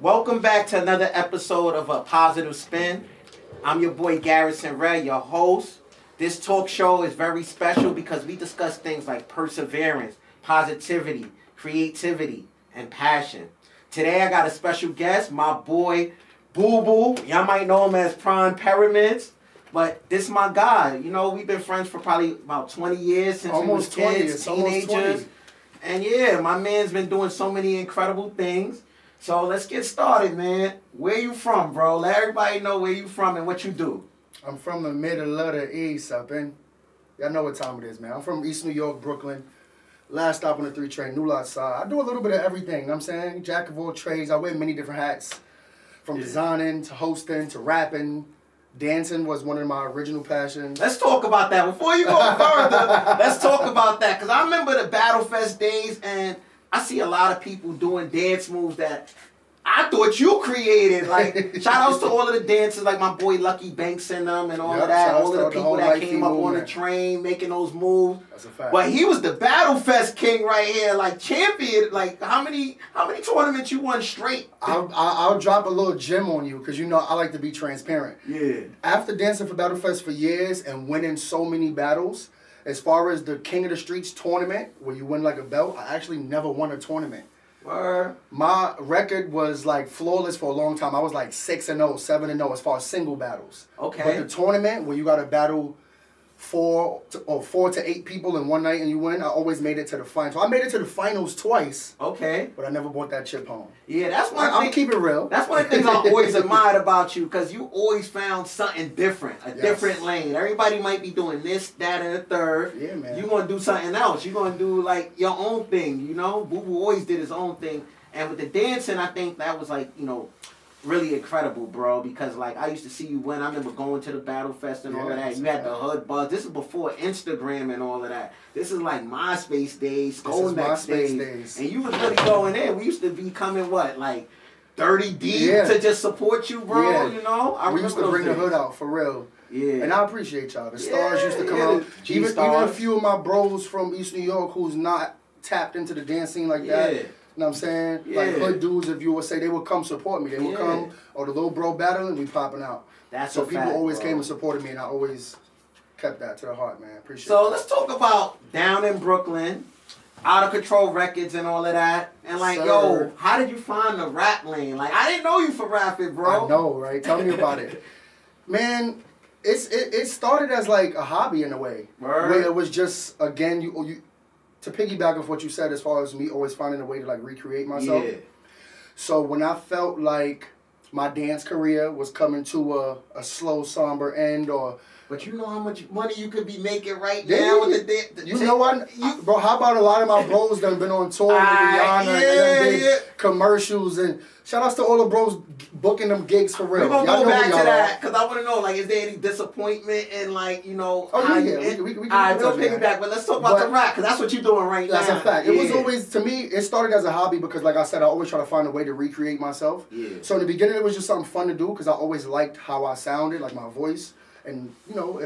Welcome back to another episode of A Positive Spin. I'm your boy Garrison Redd, your host. This talk show is very special because we discuss things like perseverance, positivity, creativity, and passion. Today I got a special guest, my boy Boo Boo. Y'all might know him as Prime Pyramids, but this is my guy. You know, we've been friends for probably about 20 years since almost we was kids, teenagers. And yeah, my man's been doing so many incredible things. So let's get started, man. Where you from, bro? Let everybody know where you from and what you do. I'm from the middle of the East, up in. Y'all know what time it is, man. I'm from East New York, Brooklyn. Last stop on the 3 train, New Lot side. I do a little bit of everything, you know what I'm saying? Jack of all trades. I wear many different hats. From designing to hosting to rapping. Dancing was one of my original passions. Let's talk about that. Before you go further, let's talk about that. Because I remember the Battlefest days, and I see a lot of people doing dance moves that I thought you created. Like, shout outs to all of the dancers, like my boy Lucky Banks and them and all of that. All of the people that came up on the train making those moves. That's a fact. But he was the Battlefest king right here, like champion. Like, how many tournaments you won straight? I'll drop a little gem on you because you know I like to be transparent. Yeah. After dancing for Battlefest for years and winning so many battles, as far as the King of the Streets tournament, where you win like a belt, I actually never won a tournament. Word. My record was like flawless for a long time. I was like 6-0, 7-0 as far as single battles. Okay. But the tournament where you got to battle 4 to 8 people in one night and you win, I always made it to the finals. So I made it to the finals twice. Okay. But I never brought that chip home. Yeah, that's one thing. I'll keep it real. That's one of the things I always admired about you, because you always found something different, a different lane. Everybody might be doing this, that, and the third. Yeah, man. You're going to do something else. You're going to do, like, your own thing, you know? Boo Boo always did his own thing. And with the dancing, I think that was, like, you know, really incredible, bro, because, like, I used to see you win. I remember going to the Battlefest and all of that. You had the hood buzz. This is before Instagram and all of that. This is like MySpace days, Skolnex days. And you was really going in. We used to be coming, what, like 30 deep to just support you, bro, you know? We used to bring the hood out, for real. Yeah. And I appreciate y'all. The stars used to come out. Even a few of my bros from East New York who's not tapped into the dance scene like that. You know what I'm saying? Like hood dudes, if you would say, they would come support me. They would come, or the little bro battling, we popping out. That's so a people fact, always bro. came and supported me, and I always kept that to the heart, man. Appreciate it. So let's talk about down in Brooklyn, Out of Control Records and all of that. And like, yo, how did you find the rap lane? Like, I didn't know you for rapping, bro. I know, right? Tell me about it. Man, it started as like a hobby in a way. Word. Where it was just, again, you to piggyback off what you said as far as me always finding a way to like recreate myself. Yeah. So when I felt like my dance career was coming to a slow, somber end, but you know how much money you could be making right now with the you know what, bro? How about a lot of my bros that have been on tour with Rihanna and big commercials, and shout outs to all the bros booking them gigs for real. We're gonna go back to that because I want to know, like, is there any disappointment in, like, you know? Oh yeah. We we'll piggyback, but let's talk about the rap, because that's what you're doing right now. That's a fact. It was always, to me, it started as a hobby because, like I said, I always try to find a way to recreate myself. Yeah. So in the beginning, it was just something fun to do because I always liked how I sounded, like my voice. And, you know,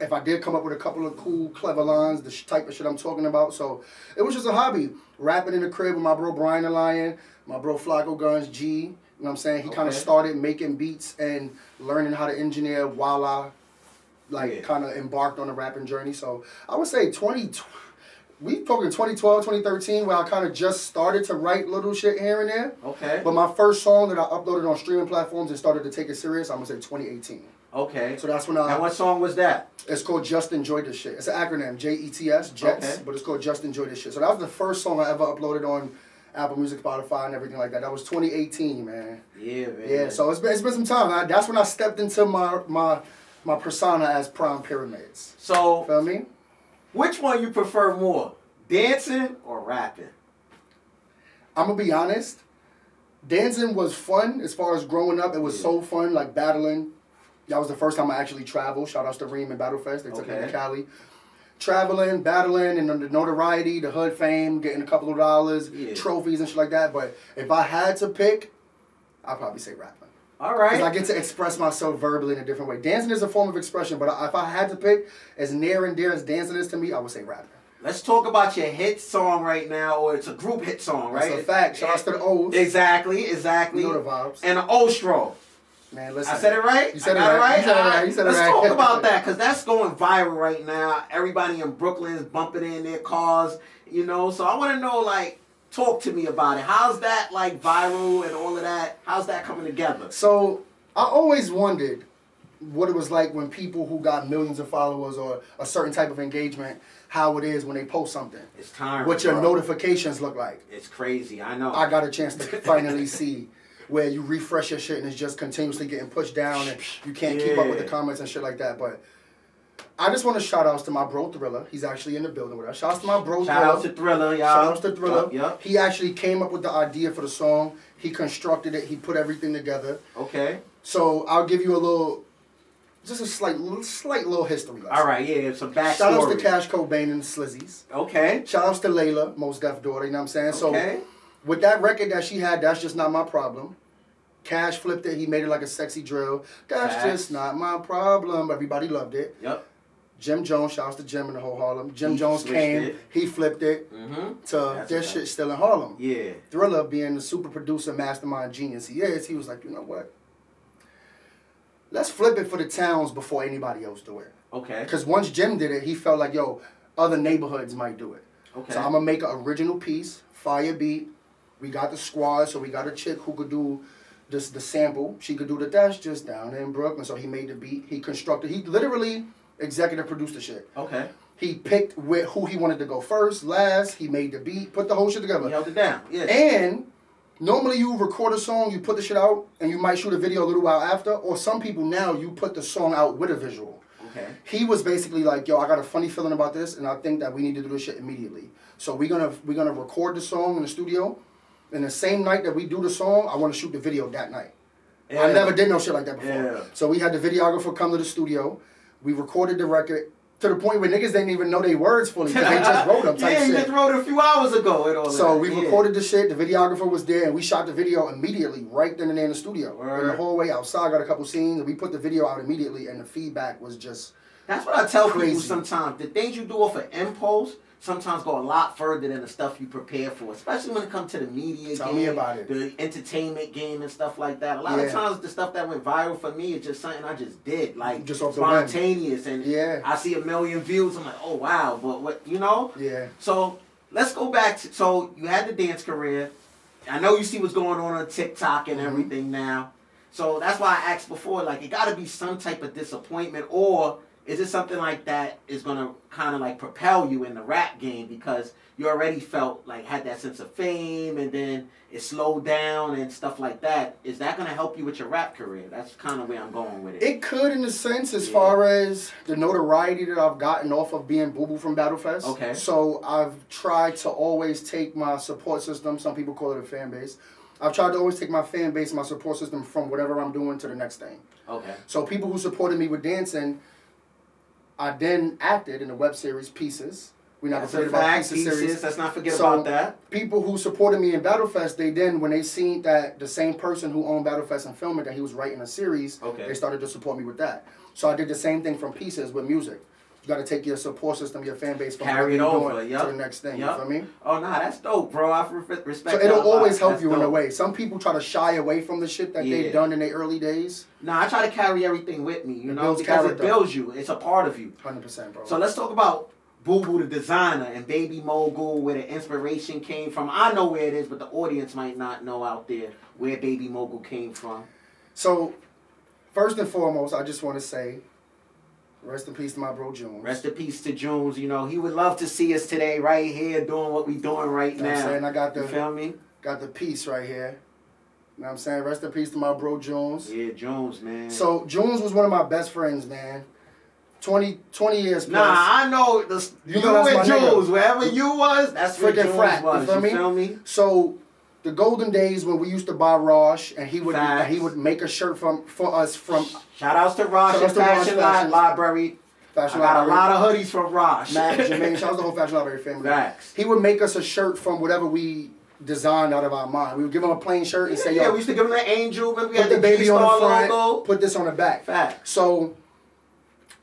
if I did come up with a couple of cool, clever lines, the type of shit I'm talking about. So it was just a hobby. Rapping in the crib with my bro Brian the Lion, my bro Flacco Guns G. You know what I'm saying? He kind of started making beats and learning how to engineer while I, kind of embarked on a rapping journey. So I would say we talking 2012, 2013, where I kind of just started to write little shit here and there. Okay. But my first song that I uploaded on streaming platforms and started to take it serious, I'm going to say 2018. Okay. So that's when And what song was that? It's called Just Enjoy This Shit. It's an acronym, JETS, Jets, but it's called Just Enjoy This Shit. So that was the first song I ever uploaded on Apple Music, Spotify, and everything like that. That was 2018, man. Yeah, man. Yeah, so it's been some time. That's when I stepped into my persona as Prime Pyramids. So, feel me? Which one you prefer more, dancing or rapping? I'm going to be honest. Dancing was fun as far as growing up. It was so fun, like battling. That was the first time I actually traveled. Shout outs to Reem and Battlefest. They took me to Cali. Traveling, battling, and the notoriety, the hood fame, getting a couple of dollars, trophies and shit like that. But if I had to pick, I'd probably say rapping. All right. Because I get to express myself verbally in a different way. Dancing is a form of expression, but if I had to pick, as near and dear as dancing is to me, I would say rapping. Let's talk about your hit song right now, or it's a group hit song, right? That's a fact. Shout out to the O's. Exactly. You know the vibes. And an Ostro. Man, listen. I said it right? You said it right. Let's talk about that, because that's going viral right now. Everybody in Brooklyn is bumping it in their cars, you know. So I want to know, like, talk to me about it. How's that, like, viral and all of that? How's that coming together? So I always wondered what it was like when people who got millions of followers or a certain type of engagement, how it is when they post something. It's time. What your notifications look like. It's crazy. I know. I got a chance to finally see where you refresh your shit and it's just continuously getting pushed down and you can't keep up with the comments and shit like that. But I just want to shout outs to my bro Thriller. He's actually in the building with us. Shout outs to my bro Thriller. Shout out to Thriller, y'all. Shout outs to Thriller. Yep. He actually came up with the idea for the song. He constructed it. He put everything together. Okay. So I'll give you a little, just a slight little history lesson. All right, yeah, some backstory. Shout outs to Cash Cobain and the Slizzies. Okay. Shout outs to Layla, Mos Def daughter, you know what I'm saying? Okay. So with that record that she had, That's Just Not My Problem. Cash flipped it. He made it like a sexy drill. That's just not my problem. Everybody loved it. Yep. Jim Jones, shouts to Jim in the whole Harlem. Jim Jones came. He flipped it to This Shit Still in Harlem. Yeah. Thriller, being the super producer, mastermind genius he is, he was like, you know what? Let's flip it for the towns before anybody else do it. Okay. Because once Jim did it, he felt like, yo, other neighborhoods might do it. Okay. So I'm going to make an original piece, fire beat. We got the squad, so we got a chick who could do the sample. She could do the That's Just Down in Brooklyn. So he made the beat. He constructed. He literally executive produced the shit. Okay. He picked who he wanted to go first, last. He made the beat, put the whole shit together. He held it down. Yeah. And normally you record a song, you put the shit out, and you might shoot a video a little while after. Or some people now, you put the song out with a visual. Okay. He was basically like, yo, I got a funny feeling about this, and I think that we need to do this shit immediately. So we're gonna record the song in the studio. And the same night that we do the song, I want to shoot the video that night. Yeah. I never did no shit like that before. Yeah. So we had the videographer come to the studio. We recorded the record to the point where niggas didn't even know they words fully because they just wrote them type shit. Yeah, you just wrote it a few hours ago and all so that. We recorded the shit. The videographer was there, and we shot the video immediately right then and there in the studio. And the whole way outside, got a couple scenes, and we put the video out immediately, and the feedback was just That's what I tell crazy. People sometimes. The things you do off of impulse sometimes go a lot further than the stuff you prepare for, especially when it comes to the media Tell game, me about it. The entertainment game and stuff like that. A lot of times the stuff that went viral for me is just something I just did, like just off spontaneous, and yeah. I see 1 million views, I'm like, oh wow, but what, you know? Yeah. So let's go back to, so you had the dance career. I know you see what's going on TikTok and everything now. So that's why I asked before, like, it got to be some type of disappointment, or is it something like that is going to kind of like propel you in the rap game because you already felt like had that sense of fame and then it slowed down and stuff like that? Is that going to help you with your rap career? That's kind of where I'm going with it. It could in a sense as far as the notoriety that I've gotten off of being Boo Boo from Battlefest. Okay. So I've tried to always take my support system, some people call it a fan base. I've tried to always take my fan base, my support system from whatever I'm doing to the next thing. Okay. So people who supported me with dancing, I then acted in the web series Pieces. We're not going to forget about Pieces series. Let's not forget about that. People who supported me in Battlefest, they then, when they seen that the same person who owned Battlefest and filming that he was writing a series, they started to support me with that. So I did the same thing from Pieces with music. You got to take your support system, your fan base, from carry it over to the next thing. You feel me? Oh, nah, that's dope, bro. I respect that. So it'll always help you in a way. Some people try to shy away from the shit that they've done in their early days. Nah, I try to carry everything with me, you know, because it builds you. It's a part of you. 100%, bro. So let's talk about Boo Boo the designer and Baby Mogul, where the inspiration came from. I know where it is, but the audience might not know out there where Baby Mogul came from. So, first and foremost, I just want to say, rest in peace to my bro Jones. Rest in peace to Jones. You know, he would love to see us today right here doing what we doing right now. You know what I'm saying? I got you feel me? Got the piece right here. You know what I'm saying? Rest in peace to my bro Jones. Yeah, Jones, man. So, Jones was one of my best friends, man. 20 years plus. Nah, I know you and Jones, wherever you was, that's where Jones frat, was. You feel me? So, the golden days when we used to buy Rosh, and he would make a shirt for us from. Shout outs to Rosh and Fashion Library. Fashion I got Library. a lot of hoodies from Rosh. Matt, Jermaine, shout out to the whole Fashion Library family. Facts. He would make us a shirt from whatever we designed out of our mind. We would give him a plain shirt and say, yo, we used to give him the angel. Remember we put had the baby on the front, logo. put this on the back. Facts. So,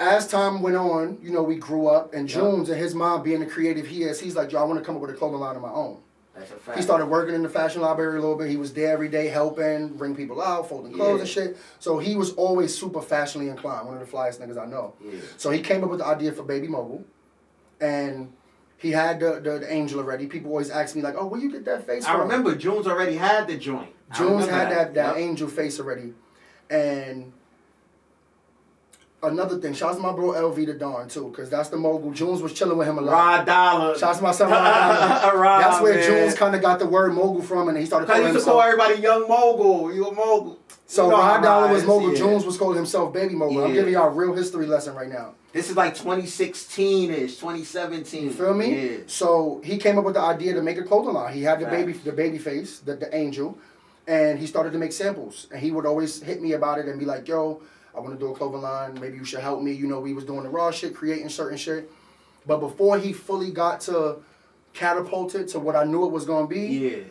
as time went on, you know, we grew up, and Junes, in his mind, being the creative he is, he's like, yo, I want to come up with a clothing line of my own. That's a fact. He started working in the fashion library a little bit. He was there every day helping, bring people out, folding clothes and shit. So he was always super fashionally inclined, one of the flyest niggas I know. Yeah. So he came up with the idea for Baby Mogul, and he had the angel already. People always ask me, like, oh, where you get that face from? I remember Junes already had the joint. Junes had that angel face already. And another thing, shout out to my bro LV the Dawn too, because that's the mogul. Junes was chilling with him a lot. Rod Dollar. Shout out to my son Rod Dollar. That's where Junes kind of got the word mogul from, and he started calling himself. Because he used to call everybody young mogul. You a mogul. So Rod Dollar was mogul. Junes was calling himself Baby Mogul. Yeah. I'm giving y'all a real history lesson right now. This is like 2016-ish, 2017. You feel me? Yeah. So he came up with the idea to make a clothing line. He had the baby face, the angel, and he started to make samples. And he would always hit me about it and be like, yo, I want to do a clothing line. Maybe you should help me. You know, we was doing the raw shit, creating certain shit. But before he fully got to catapulted to what I knew it was going to be,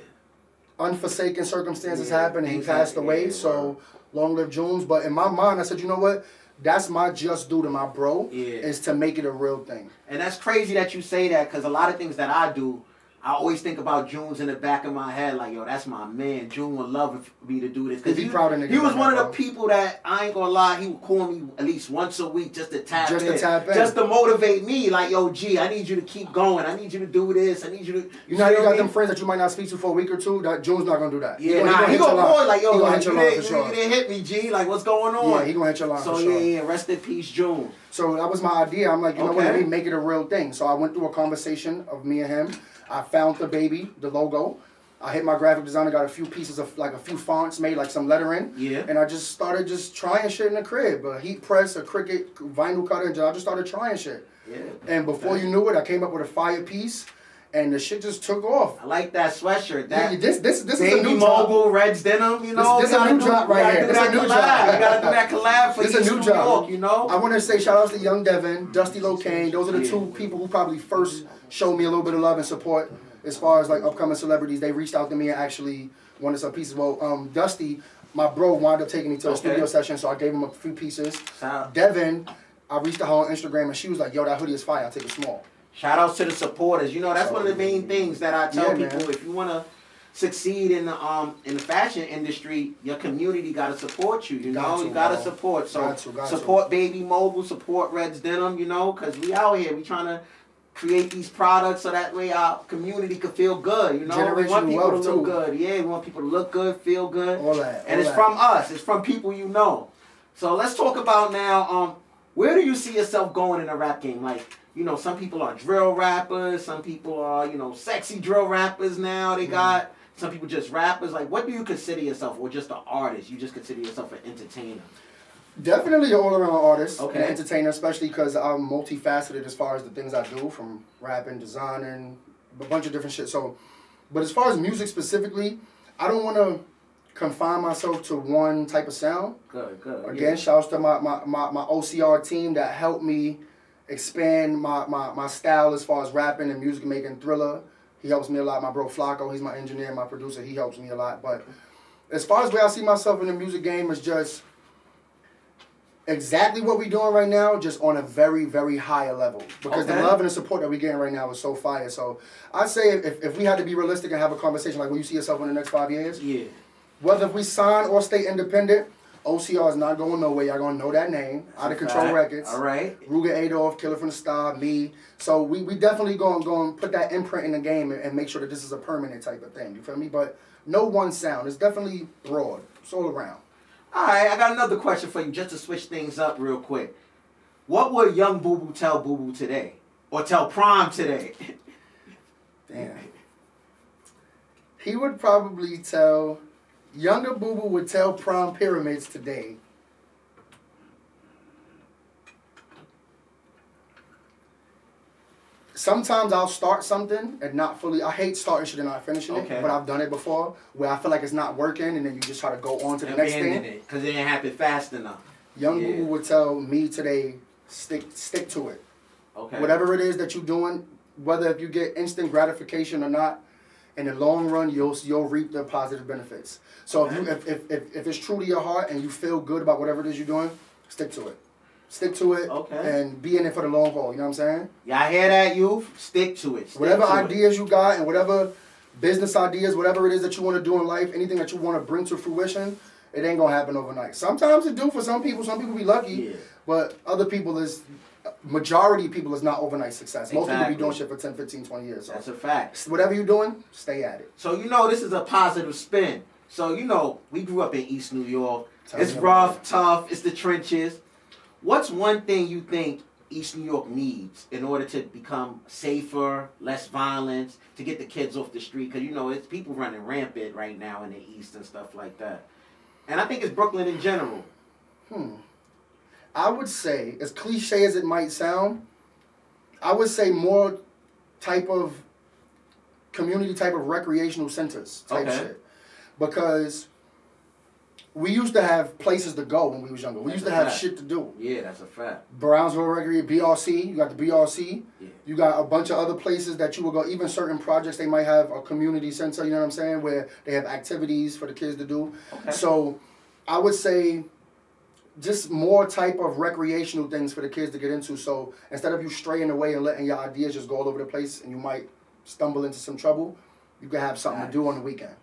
unforsaken circumstances happened and he passed away. So long live Junes. But in my mind, I said, you know what? That's my just due to my bro, is to make it a real thing. And that's crazy that you say that, because a lot of things that I do, I always think about Junes in the back of my head, like, yo, that's my man. June would love me to do this. Because he was one of the people that, I ain't gonna lie, he would call me at least once a week just to tap in. Just to motivate me, like, yo, G, I need you to keep going. I need you to do this. I need you to... You know how you got them friends that you might not speak to for a week or two? That June's not gonna do that. Yeah, he gonna call like, yo, you didn't hit me, G. Like, what's going on? Yeah, he gonna hit your line for sure. So, rest in peace, June. So that was my idea. I'm like, you know what, let me make it a real thing. So I went through a conversation of me and him. I found the baby, the logo. I hit my graphic designer, got a few pieces of, like, a few fonts, made, like, some lettering. Yeah. And I just started trying shit in the crib. A heat press, a Cricut, vinyl cutter, and I just started trying shit. Yeah. And before you knew it, I came up with a fire piece, and the shit just took off. I like that sweatshirt. This is a Baby new Mogul, Red's Denim, you know? This is a new drop right here. This is a new drop. You gotta do that collab for East New York, you know? I want to say shout outs to Young Devin, Dusty Locane. Those are the two people who probably first showed me a little bit of love and support. As far as, like, upcoming celebrities, they reached out to me and actually wanted some pieces. Well, Dusty, my bro, wound up taking me to a studio session, so I gave him a few pieces. Devin, I reached out her on Instagram, and she was like, yo, that hoodie is fire. I'll take it small. Shout outs to the supporters. You know, that's one of the main things that I tell people. Man. If you want to succeed in the fashion industry, your community got to support you. You know, you got to support. So support Baby Mogul, support Red's Denim, you know, because we out here. We trying to create these products so that way our community could feel good, you know? We want people to look good. Yeah, we want people to look good, feel good. All that. And it's from us. It's from people you know. So let's talk about now, where do you see yourself going in the rap game? Like, you know, some people are drill rappers. Some people are, you know, sexy drill rappers now. They got some people just rappers. Like, what do you consider yourself? Or just an artist? You just consider yourself an entertainer? Definitely an all-around artist and entertainer, especially because I'm multifaceted as far as the things I do, from rapping, designing, a bunch of different shit. So, but as far as music specifically, I don't want to confine myself to one type of sound. Good. Again, shouts to my OCR team that helped me expand my style as far as rapping and music making. Thriller, he helps me a lot. My bro Flacco, he's my engineer, my producer, he helps me a lot. But as far as where I see myself in the music game is just exactly what we're doing right now, just on a very, very higher level. Because the love and the support that we're getting right now is so fire. So I'd say if we had to be realistic and have a conversation, like, where you see yourself in the next 5 years, whether if we sign or stay independent, OCR is not going nowhere. Y'all going to know that name. Out of Control Records. All right. Ruger Adolph, Killer from the Star, me. So we definitely going to put that imprint in the game and make sure that this is a permanent type of thing. You feel me? But no one sound. It's definitely broad. It's all around. All right, I got another question for you, just to switch things up real quick. What would young Boo Boo tell Boo Boo today? Or tell Prime today? Damn. He would probably tell... Younger Boo Boo would tell Prime Pyramids today, sometimes I'll start something and not fully... I hate starting shit and not finishing it, but I've done it before, where I feel like it's not working, and then you just try to go on to the next thing. Because it didn't happen fast enough. Young Boo Boo would tell me today, stick to it. Okay. Whatever it is that you're doing, whether if you get instant gratification or not, in the long run, you'll reap the positive benefits. So if it's true to your heart and you feel good about whatever it is you're doing, stick to it. Stick to it. Okay. And be in it for the long haul. You know what I'm saying? Y'all hear that, youth? Stick to it. Whatever ideas you got and whatever business ideas, whatever it is that you want to do in life, anything that you want to bring to fruition, it ain't gonna happen overnight. Sometimes it do for some people. Some people be lucky, but other people majority of people is not overnight success. Most people be doing shit for 10, 15, 20 years. So that's a fact. Whatever you're doing, stay at it. So this is a positive spin. So we grew up in East New York. It's rough, tough. It's the trenches. What's one thing you think East New York needs in order to become safer, less violence, to get the kids off the street? Because it's people running rampant right now in the East and stuff like that. And I think it's Brooklyn in general. I would say, as cliche as it might sound, I would say more type of community type of recreational centers type shit. Because we used to have places to go when we was younger. We used to have shit to do. Yeah, that's a fact. Brownsville Recreation, BRC, you got the BRC. Yeah. You got a bunch of other places that you will go. Even certain projects, they might have a community center, you know what I'm saying, where they have activities for the kids to do. Okay. So I would say just more type of recreational things for the kids to get into. So instead of you straying away and letting your ideas just go all over the place and you might stumble into some trouble, you can have something to do on the weekend.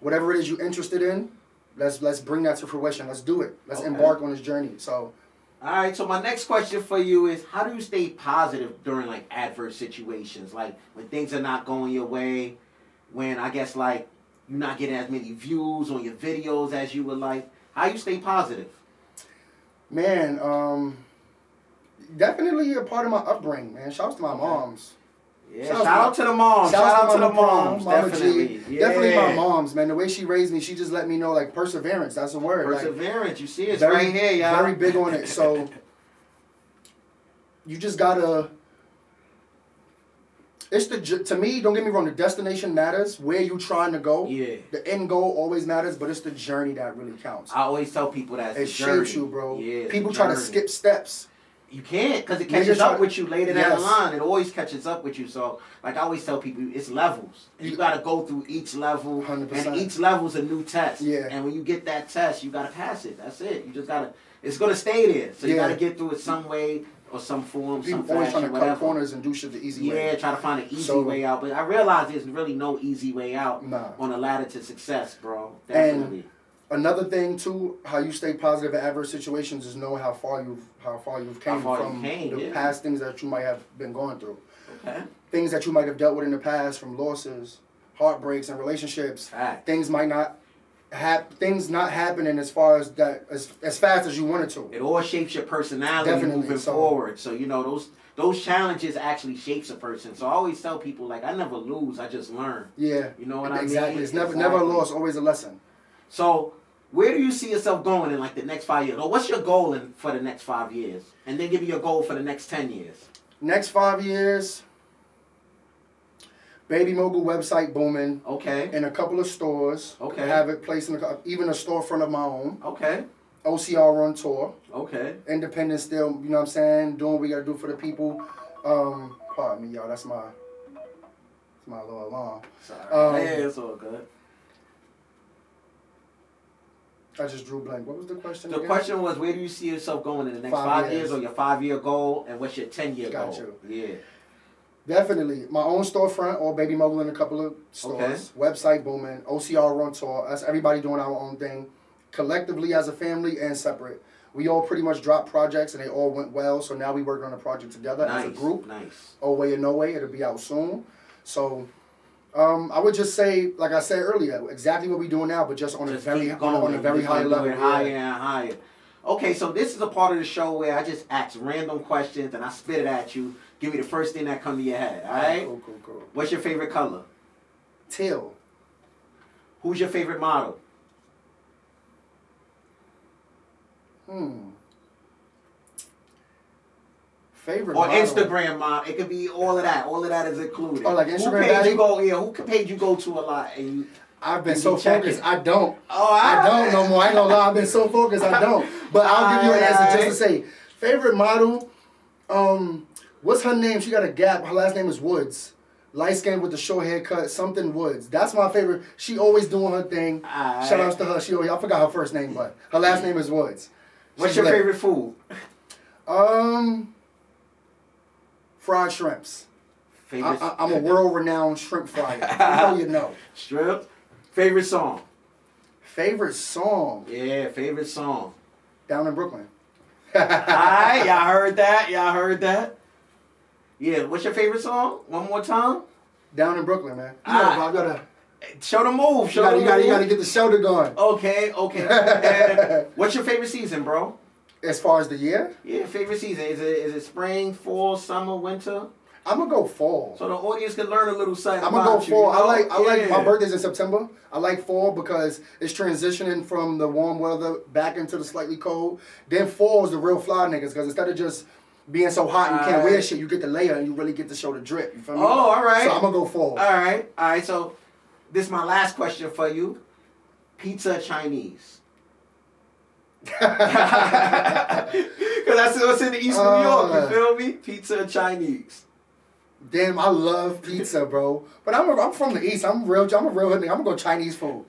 Whatever it is you're interested in, let's bring that to fruition. Let's do it. Let's embark on this journey. So, all right. So my next question for you is, how do you stay positive during like adverse situations, like when things are not going your way, when I guess like you're not getting as many views on your videos as you would like? How you stay positive? Man, definitely a part of my upbringing. Man, shouts to my moms. Yeah, shout out to the moms. Shout out to the moms. Definitely. Definitely my moms, man. The way she raised me, she just let me know, like, perseverance. That's a word. Perseverance. Like, you see it's very, right here, y'all. Very big on it. So, you just gotta... to me, don't get me wrong, the destination matters. Where you trying to go. Yeah. The end goal always matters, but it's the journey that really counts. I always tell people that it shapes you, bro. Yeah. People try to skip steps. You can't, because it catches up with you later down the line. It always catches up with you. So, like I always tell people, it's levels. You got to go through each level. 100%. And each level's a new test. Yeah. And when you get that test, you got to pass it. That's it. You just got to, it's going to stay there. So you got to get through it some way or some form, people some fashion, always trying to whatever. cut corners and do shit the easy way. Yeah, try to find an easy way out. But I realize there's really no easy way out on a ladder to success, bro. Definitely. And another thing too, how you stay positive in adverse situations is knowing how far you've came from the past things that you might have been going through. Okay. Things that you might have dealt with in the past, from losses, heartbreaks, and relationships. Things might not things not happening as far as that as fast as you wanted to. It all shapes your personality moving forward. So those challenges actually shapes a person. So I always tell people, like, I never lose, I just learn. Yeah. You know what I mean? Exactly. It's never a loss, always a lesson. So where do you see yourself going in like the next 5 years? Or what's your goal for the next 5 years? And then give me your goal for the next 10 years. Next 5 years, Baby Mogul website booming. Okay. In a couple of stores. Okay. Have it placed in even a storefront of my own. Okay. OCR on tour. Okay. Independent still, you know what I'm saying? Doing what we gotta do for the people. Pardon me, y'all. That's my little alarm. Sorry. Hey, it's all good. I just drew blank. What was the question? The question was, where do you see yourself going in the next 5 years, or your 5-year goal, and what's your 10-year goal? Got you. Yeah. Definitely. My own storefront, or Baby Mogul in a couple of stores. Okay. Website booming. OCR on tour. That's everybody doing our own thing. Collectively as a family and separate. We all pretty much dropped projects and they all went well. So now we working on a project together as a group. Nice. Oh Way or No Way. It'll be out soon. So I would just say, like I said earlier, exactly what we're doing now, but just on a very high level. Higher and higher. Okay, so this is a part of the show where I just ask random questions and I spit it at you. Give me the first thing that comes to your head, all right? Cool. What's your favorite color? Teal. Who's your favorite model? Favorite or model. Instagram model. It could be all of that. All of that is included. Oh, like Instagram Who page you go to a lot? And I've been so focused, I don't. I don't no more. I ain't gonna lie. I've been so focused, I don't. But I'll give you an answer just to say. Favorite model, what's her name? She got a gap. Her last name is Woods. Light skin with the short haircut, something Woods. That's my favorite. She always doing her thing. Shout outs to her. I forgot her first name, but her last name is Woods. What's your favorite food? Fried shrimps. Favorite. I'm a world-renowned shrimp fryer. You know. Shrimp. Favorite song. Favorite song. Yeah, favorite song. Down in Brooklyn. Alright, y'all heard that? Y'all heard that? Yeah, what's your favorite song? One more time. Down in Brooklyn, man. I gotta show the move. You gotta get the shoulder going. Okay. And what's your favorite season, bro? As far as the year? Yeah, favorite season. Is it spring, fall, summer, winter? I'm gonna go fall. So the audience can learn a little something. I'm gonna go fall. You know? I like my birthday's in September. I like fall because it's transitioning from the warm weather back into the slightly cold. Then fall is the real fly niggas because instead of just being so hot you can't wear shit, you get the layer and you really get to show the drip. You feel me? Oh, all right. So I'm gonna go fall. All right. So this is my last question for you. Pizza or Chinese? Because that's what's in the East New York. You feel me? Pizza or Chinese? Damn, I love pizza, bro. But I'm from the East. I'm a real hood nigga. I'm gonna go Chinese food.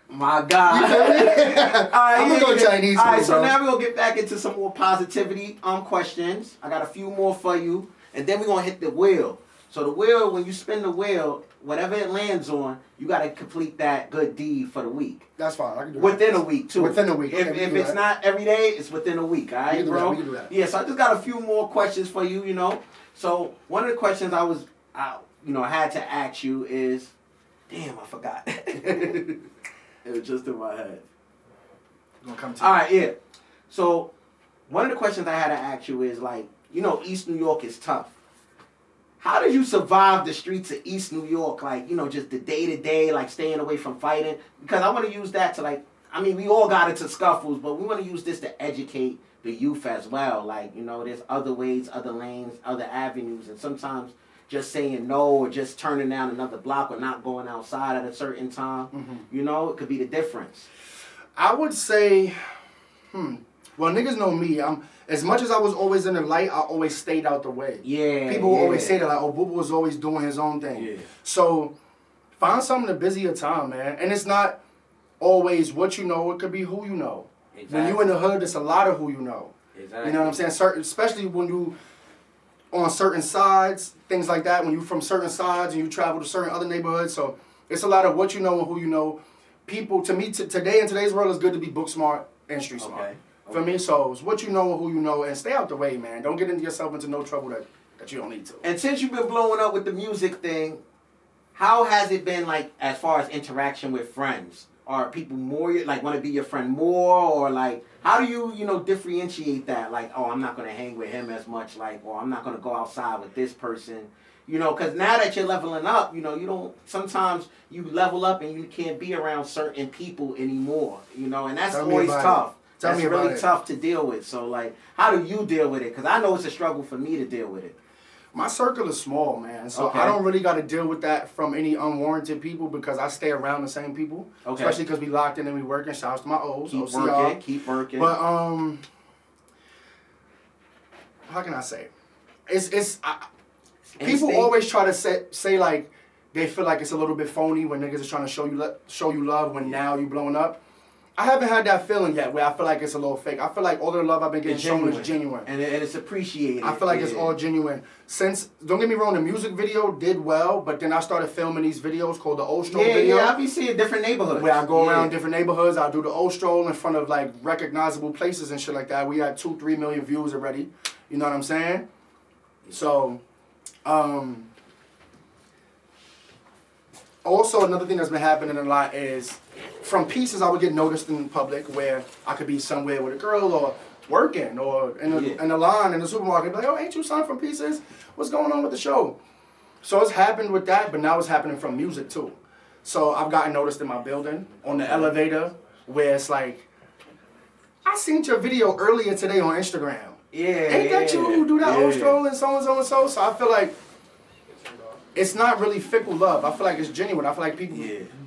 My God. You feel me? I'm gonna go Chinese food, All right, so bro. now we're gonna get back into some more positivity questions. I got a few more for you, and then we're gonna hit the wheel. So the wheel, when you spin the wheel, whatever it lands on, you gotta complete that good deed for the week. That's fine. I can do that. Within a week, too. Within a week. If it's not every day, it's within a week, all right, bro? We can do that. Yeah, so I just got a few more questions for you, you know. So one of the questions I had to ask you is, damn, I forgot. It was just in my head. Gonna come to all right, yeah. So one of the questions I had to ask you is, like, you know, East New York is tough. How did you survive the streets of East New York? Like, you know, just the day-to-day, like staying away from fighting? Because I want to use that to, like, I mean, we all got into scuffles, but we want to use this to educate the youth as well. Like, you know, there's other ways, other lanes, other avenues, and sometimes just saying no or just turning down another block or not going outside at a certain time, you know, it could be the difference. I would say, well, niggas know me. As much as I was always in the light, I always stayed out the way. Yeah. People will always say that, like, oh, Boo Boo was always doing his own thing. Yeah. So find something to busy your time, man. And it's not always what you know, it could be who you know. Exactly. When you in the hood, it's a lot of who you know. Exactly. You know what I'm saying? Especially when you on certain sides, things like that, when you from certain sides and you travel to certain other neighborhoods. So it's a lot of what you know and who you know. People, to me, today in today's world, it's good to be book smart and street smart. For me, so it's what you know and who you know, and stay out the way, man. Don't get yourself into no trouble that you don't need to. And since you've been blowing up with the music thing, how has it been, like, as far as interaction with friends? Are people more, like, want to be your friend more? Or, like, how do you, you know, differentiate that? Like, oh, I'm not going to hang with him as much, like, or I'm not going to go outside with this person. You know, because now that you're leveling up, you know, you don't, sometimes you level up and you can't be around certain people anymore, you know, and that's always tough. That's really tough to deal with. So, like, how do you deal with it? Because I know it's a struggle for me to deal with it. My circle is small, man. So I don't really got to deal with that from any unwarranted people because I stay around the same people. Okay. Especially because we locked in and we working. Shouts to my O's. Keep working. But, how can I say? People always try to say, like, they feel like it's a little bit phony when niggas is trying to show you love when now you blowing up. I haven't had that feeling yet where I feel like it's a little fake. I feel like all the love I've been getting shown is genuine. And it's appreciated. I feel like it's all genuine. Since, don't get me wrong, the music video did well, but then I started filming these videos called the O Stroll video. Yeah, I be seeing different neighborhoods. Where I go around different neighborhoods. I do the O Stroll in front of, like, recognizable places and shit like that. We had 2-3 million views already. You know what I'm saying? So, also, another thing that's been happening a lot is from pieces I would get noticed in public where I could be somewhere with a girl or working or in a line in the supermarket. Like, oh, ain't you son from Pieces? What's going on with the show? So it's happened with that, but now it's happening from music too. So I've gotten noticed in my building on the elevator where it's like, I seen your video earlier today on Instagram. Yeah. Ain't that you who do that old stroll and so and so and so? So I feel like it's not really fickle love. I feel like it's genuine. I feel like people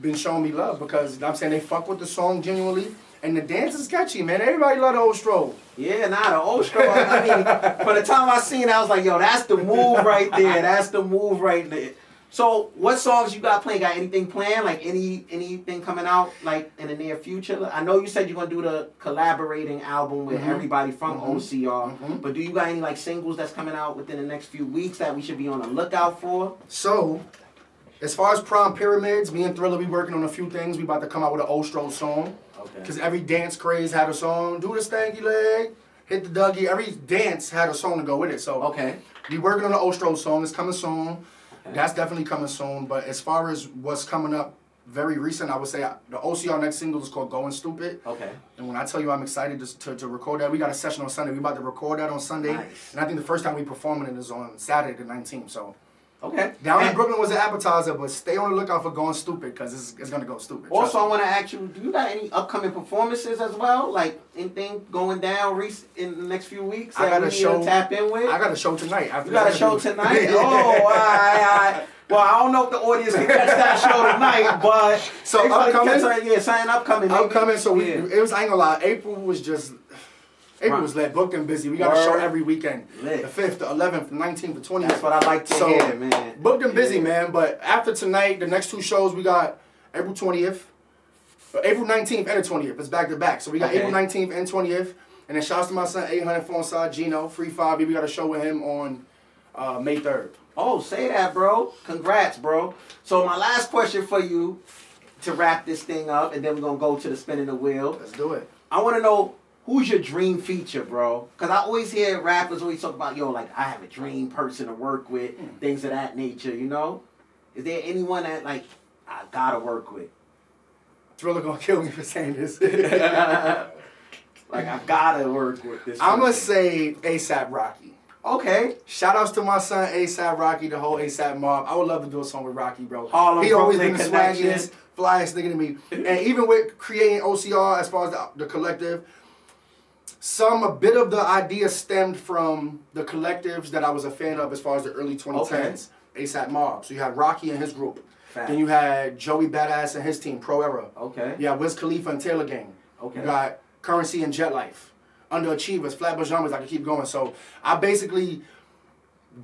been showing me love because, you know what I'm saying, they fuck with the song genuinely. And the dance is catchy, man. Everybody love the old stroll. Yeah, the old stroll. I mean, from the time I seen it, I was like, yo, that's the move right there. That's the move right there. So what songs you got playing? Got anything planned? Like anything coming out like in the near future? I know you said you're gonna do the collaborating album with everybody from OCR, but do you got any like singles that's coming out within the next few weeks that we should be on the lookout for? So, as far as Prime Pyramids, me and Thriller, we working on a few things. We about to come out with an Ostro song. Okay. Because every dance craze had a song. Do the stanky leg, hit the Dougie. Every dance had a song to go with it. So, okay. We working on the Ostro song. It's coming soon. That's definitely coming soon. But as far as what's coming up very recent, I would say the OCR next single is called Going Stupid. Okay. And when I tell you I'm excited to record that, we got a session on Sunday. We about to record that on Sunday. Nice. And I think the first time we performing it is on Saturday the 19th. So, okay. Down in Brooklyn was an appetizer, but stay on the lookout for Going Stupid because it's going to go stupid. Also, I want to ask you, do you got any upcoming performances as well? Like anything going down in the next few weeks I got a show to tap in with? I got a show tonight. You got a show tonight? Oh, all right. Well, I don't know if the audience can catch that show tonight, but so upcoming, something upcoming. Upcoming. So it was. I ain't gonna lie. April was lit, booked and busy. We got a show every weekend. Lit. The 5th, the 11th, the 19th, the 20th. That's what I like to hear, man. Booked and busy, man. But after tonight, the next two shows we got April 20th, April 19th and the 20th. It's back to back. So we got April 19th and 20th. And then shouts to my son 800 Fonside Gino, Free 5. We got a show with him on May 3rd. Oh, say that, bro. Congrats, bro. So my last question for you to wrap this thing up, and then we're going to go to the spinning the wheel. Let's do it. I want to know, who's your dream feature, bro? Because I always hear rappers always talk about, like, I have a dream person to work with, things of that nature, you know? Is there anyone that, like, I got to work with? Thriller going to kill me for saying this. Like, I got to work with this I'm going to say A$AP Rocky. Okay. Shout outs to my son A$AP Rocky, the whole A$AP mob. I would love to do a song with Rocky, bro. He always been the swaggiest, flyest nigga to me. And even with creating OCR as far as the collective, a bit of the idea stemmed from the collectives that I was a fan of as far as the early 2010s. A$AP mob. So you had Rocky and his group. Fact. Then you had Joey Badass and his team, Pro Era. Okay. You had Wiz Khalifa and Taylor Gang. Okay. You got Currency and Jet Life. Underachievers, Flatbush Jumpers, I can keep going. So I basically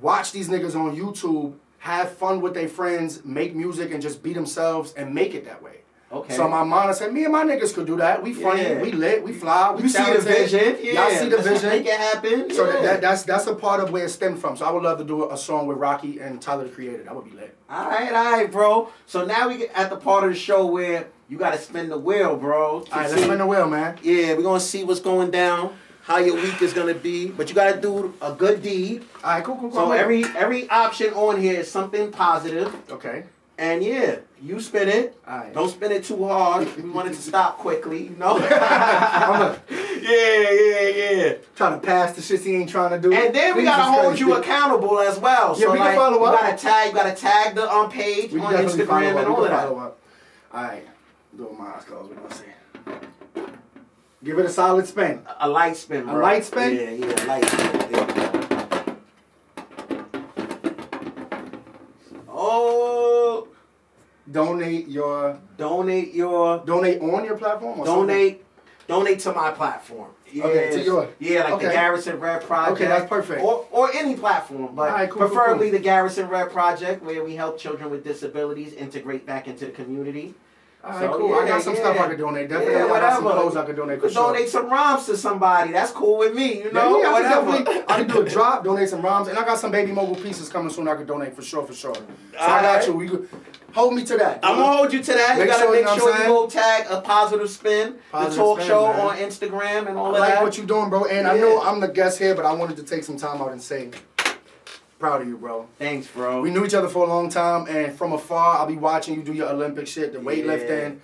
watch these niggas on YouTube, have fun with their friends, make music, and just be themselves and make it that way. Okay. So my mom said, me and my niggas could do that. We funny, we lit, we fly, we talented. See the vision. Yeah. Y'all see the vision. Make it happen. So that's a part of where it stemmed from. So I would love to do a song with Rocky and Tyler, the Creator. That would be lit. All right, bro. So now we get at the part of the show where you got to spin the wheel, bro. All right, let's spin the wheel, man. Yeah, we're going to see what's going down, how your week is going to be. But you got to do a good deed. All right, cool. So every option on here is something positive. Okay. And yeah, you spin it. All right. Don't spin it too hard. We want it to stop quickly, you know? Yeah. Trying to pass the shit he ain't trying to do. And then we gotta hold you accountable as well. Yeah, so we can follow up. You gotta tag the page on Instagram and all of that. All right. Do my eyes closed. We're gonna see. Give it a solid spin. A light spin, bro. A light spin? Yeah, light spin. There you go. Oh. Donate on your platform or Donate to my platform. Yes. Okay, to your... Yeah, like the Garrison Redd Project. Okay, that's perfect. Or any platform, but right, cool, preferably the Garrison Redd Project, where we help children with disabilities integrate back into the community. All right, cool. Yeah, I got some stuff I could donate. Definitely, I got some clothes I could donate for sure. Donate some rhymes to somebody. That's cool with me, you know? Yeah, I could do a drop, donate some rhymes, and I got some baby mobile pieces coming soon I could donate for sure. So I got you. We could hold me to that. I'm going to hold you to that. You got to make sure you go tag A Positive Spin, the talk show on Instagram and all of that. I like what you're doing, bro. And I know I'm the guest here, but I wanted to take some time out and say, proud of you, bro. Thanks, bro. We knew each other for a long time, and from afar, I'll be watching you do your Olympic shit, the weightlifting.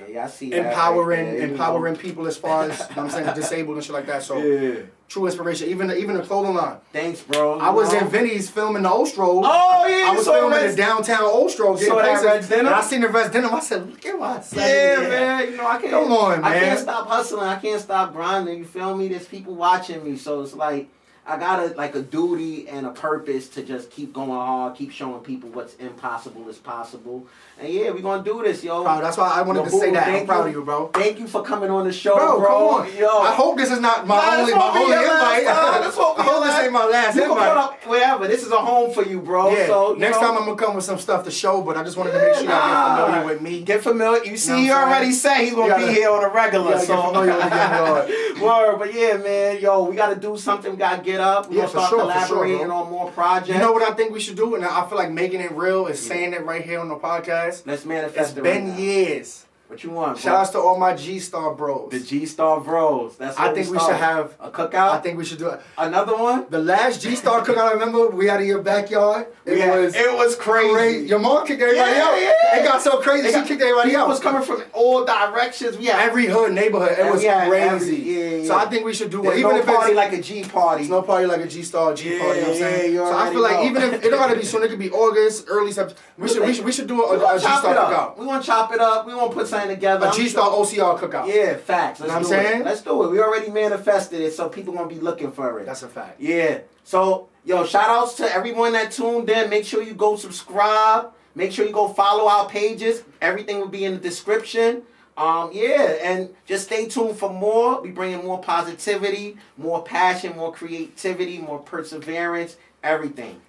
Yeah, I see empowering people as far as, I'm saying, disabled and shit like that. So, true inspiration. Even the clothing line. Thanks, bro. I was in Vinny's filming the Ostro. Oh, yeah. I was filming the downtown Ostro. So that Red's Denim? And I seen the Red's Denim. I said, look at my son. Yeah, man. You know, I can't. Come on, man. I can't stop hustling. I can't stop grinding. You feel me? There's people watching me. So it's like, I got a duty and a purpose to just keep going hard, keep showing people what's impossible is possible. And yeah, we're gonna do this, yo. Bro, that's why I wanted to say that. I'm proud of you, bro. Thank you for coming on the show, bro. Come on. Yo. I hope this is not my only invite. That's what I hope this ain't my last invite. You can put up wherever. This is a home for you, bro. Yeah. So next time I'm gonna come with some stuff to show, but I just wanted to make sure y'all get familiar with me. Get familiar. You see, he already said he's gonna be here on a regular. Get familiar with the Word, but yeah, man, yo, we gotta do something. We gotta get up. We gotta start collaborating on more projects. You know what I think we should do, and I feel like making it real is saying it right here on the podcast. Let's manifest. It's been years. What you want, bro? Shout outs to all my G-Star bros. The G-Star bros. That's what I think we should have a cookout. I think we should do it. Another one? The last G-Star cookout I remember, we had in your backyard. It was crazy. Your mom kicked everybody out. Yeah. It got so crazy, she kicked everybody out. It was coming from all directions. We had every hood, neighborhood. It was crazy. Yeah. So I think we should do it. Even if party like a G party. It's no party like a G-Star G party. You know what I'm saying? So I feel like even if it don't gotta be soon, it could be August, early September. We should do a G-Star cookout. We want to chop it up. We want to put something together. A G-Star OCR cookout. Yeah, facts. You know what I'm saying? Let's do it. We already manifested it, so people gonna be looking for it. That's a fact. Yeah. So, yo, shout outs to everyone that tuned in. Make sure you go subscribe. Make sure you go follow our pages. Everything will be in the description. And just stay tuned for more. We bringing more positivity, more passion, more creativity, more perseverance, everything.